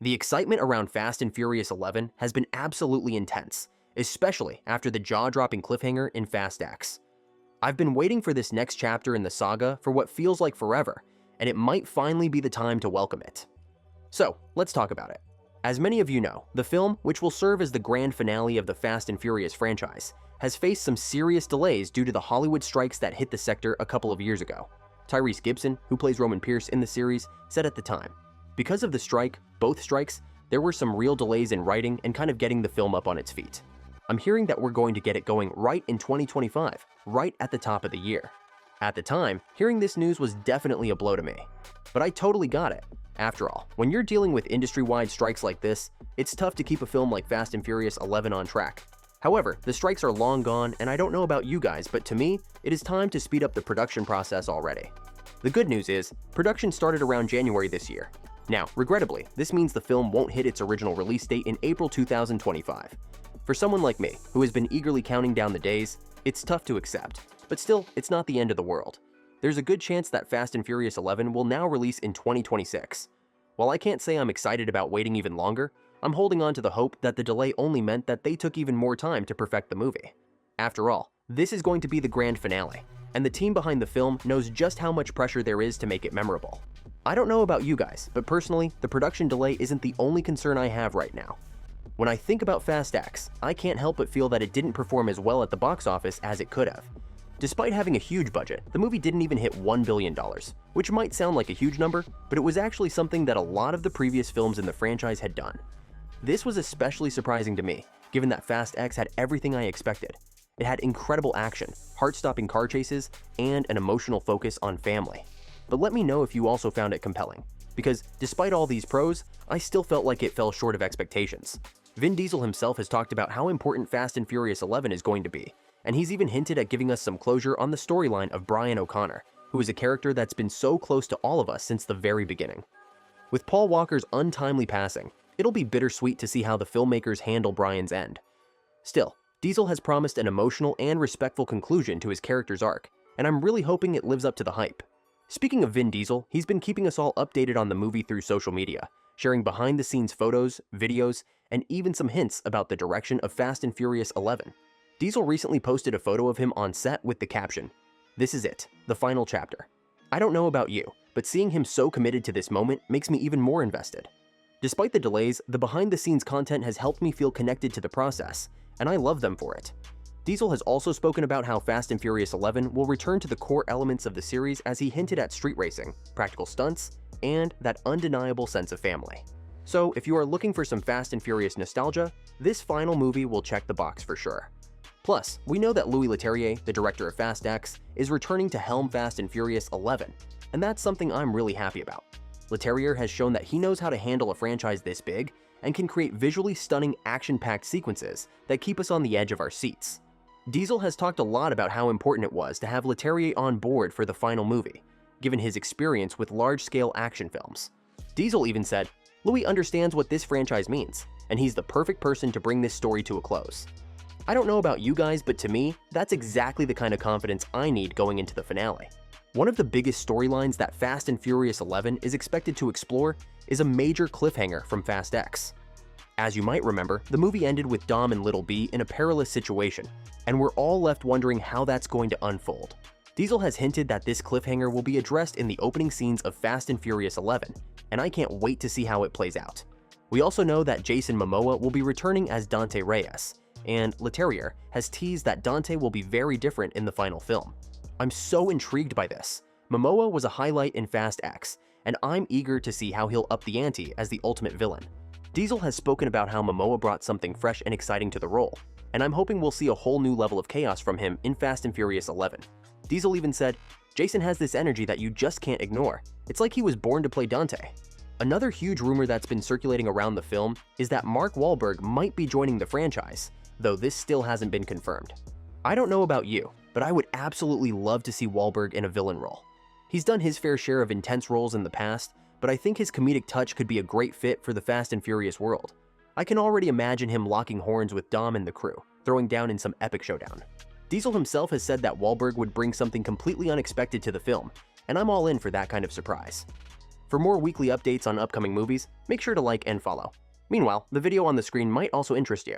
The excitement around Fast and Furious 11 has been absolutely intense, especially after the jaw-dropping cliffhanger in Fast X. I've been waiting for this next chapter in the saga for what feels like forever, and it might finally be the time to welcome it. So, let's talk about it. As many of you know, the film, which will serve as the grand finale of the Fast and Furious franchise, has faced some serious delays due to the Hollywood strikes that hit the sector a couple of years ago. Tyrese Gibson, who plays Roman Pierce in the series, said at the time, because of the strike, both strikes, there were some real delays in writing and kind of getting the film up on its feet. I'm hearing that we're going to get it going right in 2025, right at the top of the year. At the time, hearing this news was definitely a blow to me. But I totally got it. After all, when you're dealing with industry-wide strikes like this, it's tough to keep a film like Fast and Furious 11 on track. However, the strikes are long gone, and I don't know about you guys, but to me, it is time to speed up the production process already. The good news is, production started around January this year. Now, regrettably, this means the film won't hit its original release date in April 2025. For someone like me, who has been eagerly counting down the days, it's tough to accept, but still, it's not the end of the world. There's a good chance that Fast and Furious 11 will now release in 2026. While I can't say I'm excited about waiting even longer, I'm holding on to the hope that the delay only meant that they took even more time to perfect the movie. After all, this is going to be the grand finale, and the team behind the film knows just how much pressure there is to make it memorable. I don't know about you guys, but personally, the production delay isn't the only concern I have right now. When I think about Fast X, I can't help but feel that it didn't perform as well at the box office as it could have. Despite having a huge budget, the movie didn't even hit $1 billion, which might sound like a huge number, but it was actually something that a lot of the previous films in the franchise had done. This was especially surprising to me, given that Fast X had everything I expected. It had incredible action, heart-stopping car chases, and an emotional focus on family. But let me know if you also found it compelling, because despite all these pros, I still felt like it fell short of expectations. Vin Diesel himself has talked about how important Fast and Furious 11 is going to be, and he's even hinted at giving us some closure on the storyline of Brian O'Connor, who is a character that's been so close to all of us since the very beginning. With Paul Walker's untimely passing, it'll be bittersweet to see how the filmmakers handle Brian's end. Still, Diesel has promised an emotional and respectful conclusion to his character's arc, and I'm really hoping it lives up to the hype. Speaking of Vin Diesel, he's been keeping us all updated on the movie through social media, sharing behind-the-scenes photos, videos, and even some hints about the direction of Fast and Furious 11. Diesel recently posted a photo of him on set with the caption, "This is it, the final chapter." I don't know about you, but seeing him so committed to this moment makes me even more invested. Despite the delays, the behind-the-scenes content has helped me feel connected to the process, and I love them for it. Diesel has also spoken about how Fast and Furious 11 will return to the core elements of the series, as he hinted at street racing, practical stunts, and that undeniable sense of family. So if you are looking for some Fast and Furious nostalgia, this final movie will check the box for sure. Plus, we know that Louis Leterrier, the director of Fast X, is returning to helm Fast and Furious 11, and that's something I'm really happy about. Leterrier has shown that he knows how to handle a franchise this big and can create visually stunning action-packed sequences that keep us on the edge of our seats. Diesel has talked a lot about how important it was to have Leterrier on board for the final movie, given his experience with large-scale action films. Diesel even said, "Louis understands what this franchise means, and he's the perfect person to bring this story to a close." I don't know about you guys, but to me, that's exactly the kind of confidence I need going into the finale. One of the biggest storylines that Fast and Furious 11 is expected to explore is a major cliffhanger from Fast X. As you might remember, the movie ended with Dom and Little B in a perilous situation, and we're all left wondering how that's going to unfold. Diesel has hinted that this cliffhanger will be addressed in the opening scenes of Fast and Furious 11, and I can't wait to see how it plays out. We also know that Jason Momoa will be returning as Dante Reyes, and Leterrier has teased that Dante will be very different in the final film. I'm so intrigued by this. Momoa was a highlight in Fast X, and I'm eager to see how he'll up the ante as the ultimate villain. Diesel has spoken about how Momoa brought something fresh and exciting to the role, and I'm hoping we'll see a whole new level of chaos from him in Fast and Furious 11. Diesel even said, "Jason has this energy that you just can't ignore. It's like he was born to play Dante." Another huge rumor that's been circulating around the film is that Mark Wahlberg might be joining the franchise, though this still hasn't been confirmed. I don't know about you, but I would absolutely love to see Wahlberg in a villain role. He's done his fair share of intense roles in the past, but I think his comedic touch could be a great fit for the Fast and Furious world. I can already imagine him locking horns with Dom and the crew, throwing down in some epic showdown. Diesel himself has said that Wahlberg would bring something completely unexpected to the film, and I'm all in for that kind of surprise. For more weekly updates on upcoming movies, make sure to like and follow. Meanwhile, the video on the screen might also interest you.